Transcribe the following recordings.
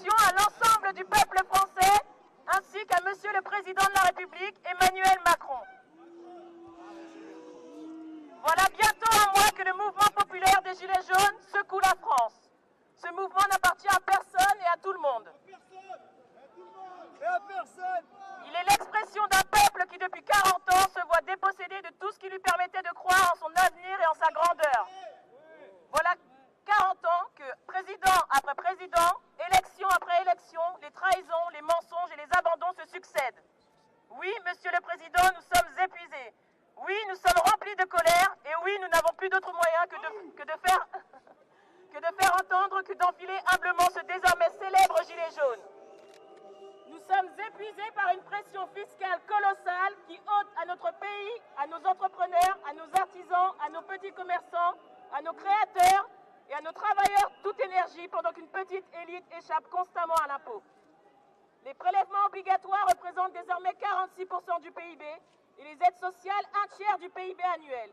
instructions à l'ensemble du peuple français, ainsi qu'à Monsieur le Président de la République, Emmanuel Macron. Voilà bientôt un mois que le mouvement populaire des Gilets jaunes secoue la France. Ce mouvement n'appartient à personne et à tout le monde. Il est l'expression d'un peuple qui depuis 40 ans se voit dépossédé de tout ce qui lui permettait de croire en son avenir et en sa grandeur. Voilà 40 ans que, président après président, élection après élection, les trahisons, les mensonges et les abandons se succèdent. Oui, Monsieur le Président, nous sommes épuisés. Oui, nous sommes remplis de colère. Et oui, nous n'avons plus d'autre moyen que de faire entendre, que d'enfiler humblement ce désormais célèbre gilet jaune. Nous sommes épuisés par une pression fiscale colossale qui ôte à notre pays, à nos entrepreneurs, à nos artisans, à nos petits commerçants, à nos créateurs et à nos travailleurs toute énergie pendant qu'une petite élite échappe constamment à l'impôt. Les prélèvements obligatoires représentent désormais 46% du PIB et les aides sociales un tiers du PIB annuel.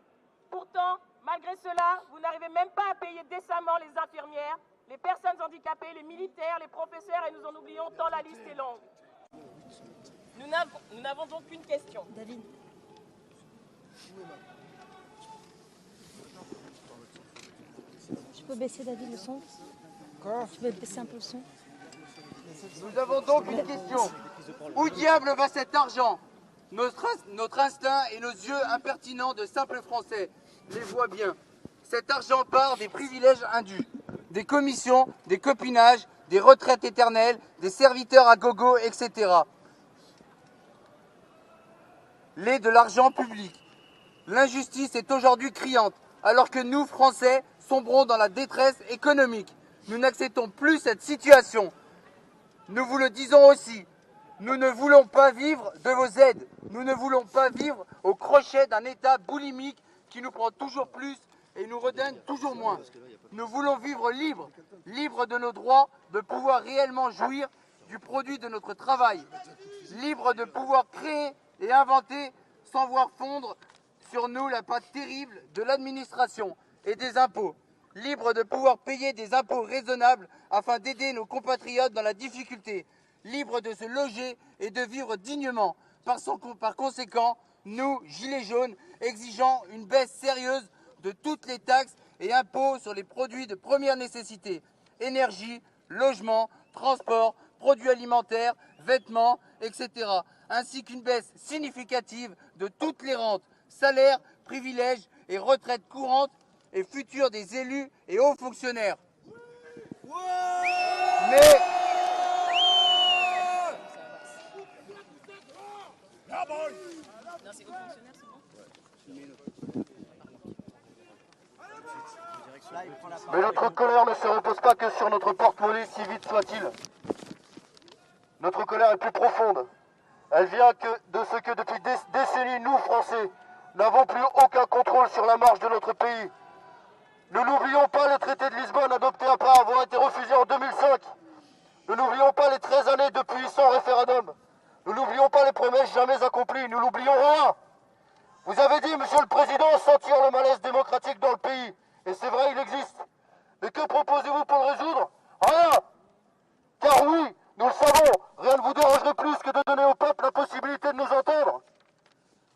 Pourtant, malgré cela, vous n'arrivez même pas à payer décemment les infirmières, les personnes handicapées, les militaires, les professeurs et nous en oublions tant la liste est longue. Nous n'avons donc qu'une question. David. Tu peux baisser, David, le son? Quoi? Tu peux baisser un peu le son? Nous avons donc une question. Où diable va cet argent? Notre instinct et nos yeux impertinents de simples Français les voient bien. Cet argent part des privilèges indus, des commissions, des copinages, des retraites éternelles, des serviteurs à gogo, etc. Les de l'argent public. L'injustice est aujourd'hui criante, alors que nous, Français, sombrons dans la détresse économique. Nous n'acceptons plus cette situation. Nous vous le disons aussi, nous ne voulons pas vivre de vos aides. Nous ne voulons pas vivre au crochet d'un État boulimique qui nous prend toujours plus et nous redonne toujours moins. Nous voulons vivre libres, libres de nos droits, de pouvoir réellement jouir du produit de notre travail, libres de pouvoir créer et inventer sans voir fondre sur nous la pâte terrible de l'administration et des impôts, libres de pouvoir payer des impôts raisonnables afin d'aider nos compatriotes dans la difficulté, libres de se loger et de vivre dignement. Par conséquent, nous, Gilets jaunes, exigeons une baisse sérieuse de toutes les taxes et impôts sur les produits de première nécessité, énergie, logement, transport, produits alimentaires, vêtements, etc. Ainsi qu'une baisse significative de toutes les rentes, salaires, privilèges et retraites courantes et futures des élus et hauts fonctionnaires. Mais notre colère ne se repose pas que sur notre porte-monnaie, si vite soit-il. Notre colère est plus profonde. Elle vient de ce que depuis des décennies, nous, Français, n'avons plus aucun contrôle sur la marche de notre pays. Nous n'oublions pas le traité de Lisbonne adopté après avoir été refusé en 2005. Nous n'oublions pas les 13 années depuis sans référendum. Nous n'oublions pas les promesses jamais accomplies. Nous n'oublions rien. Vous avez dit, Monsieur le Président, sentir le malaise démocratique dans le pays. Et c'est vrai, il existe. Mais que proposez-vous pour le résoudre? Rien. Car oui, nous le savons, rien ne vous dérangerait plus que de donner au peuple la possibilité de nous entendre.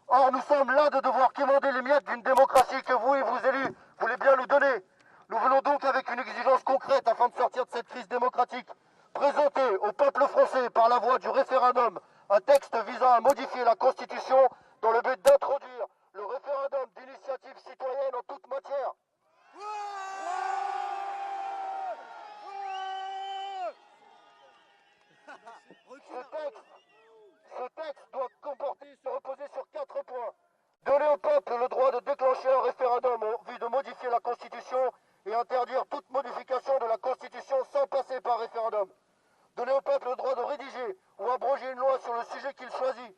Or, nous sommes là de devoir quémander les miettes d'une démocratie que vous et vos élus voulez bien nous donner. Nous voulons donc, avec une exigence concrète afin de sortir de cette crise démocratique, présenter au peuple français par la voie du référendum un texte visant à modifier la Constitution dans le but d'introduire le référendum d'initiative citoyenne en toute matière. Ce texte doit se reposer sur 4 points. Donner au peuple le droit de déclencher un référendum en vue de modifier la Constitution et interdire toute modification de la Constitution sans passer par référendum. Donner au peuple le droit de rédiger ou abroger une loi sur le sujet qu'il choisit.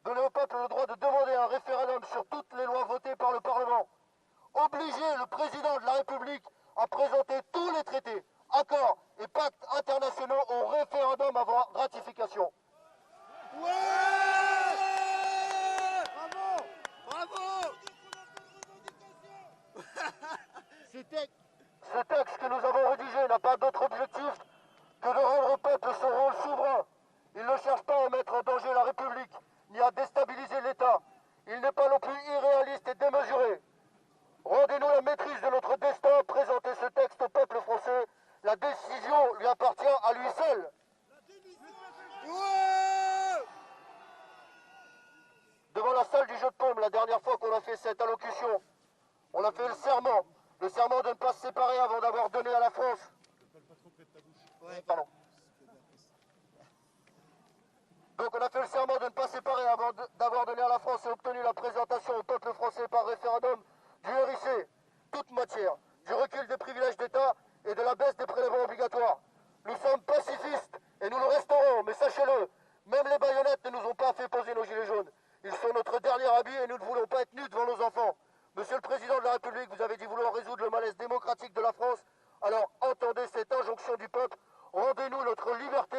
Donner au peuple le droit de demander un référendum sur toutes les lois votées par le Parlement. Obliger le président de la République à présenter tous les traités, accords et pactes internationaux au référendum avant ratification. Bravo! Bravo! Ce texte que nous avons rédigé n'a pas d'autre objectif que de rendre au peuple son rôle souverain. Il ne cherche pas à mettre en danger la République, ni à déstabiliser l'État. Il n'est pas non plus irréaliste et démesuré. Rendez-nous la maîtrise de notre destin, présentez ce texte au peuple français. La décision lui appartient à lui seul. Devant la salle du jeu de paume, la dernière fois qu'on a fait cette allocution, on a fait le serment de ne pas se séparer avant d'avoir donné à la France. Pardon. Donc on a fait le serment de ne pas se séparer avant d'avoir donné à la France et obtenu la présentation au peuple français par référendum du RIC, toute matière, du recul des privilèges d'État et de la baisse des prélèvements obligatoires. Nous sommes pacifistes et nous le resterons, mais sachez-le, même les baïonnettes ne nous ont pas fait poser nos gilets jaunes. Ils sont notre dernier habit et nous ne voulons pas être nus devant nos enfants. Monsieur le Président de la République, vous avez dit vouloir résoudre le malaise démocratique de la France. Alors entendez cette injonction du peuple, rendez-nous notre liberté.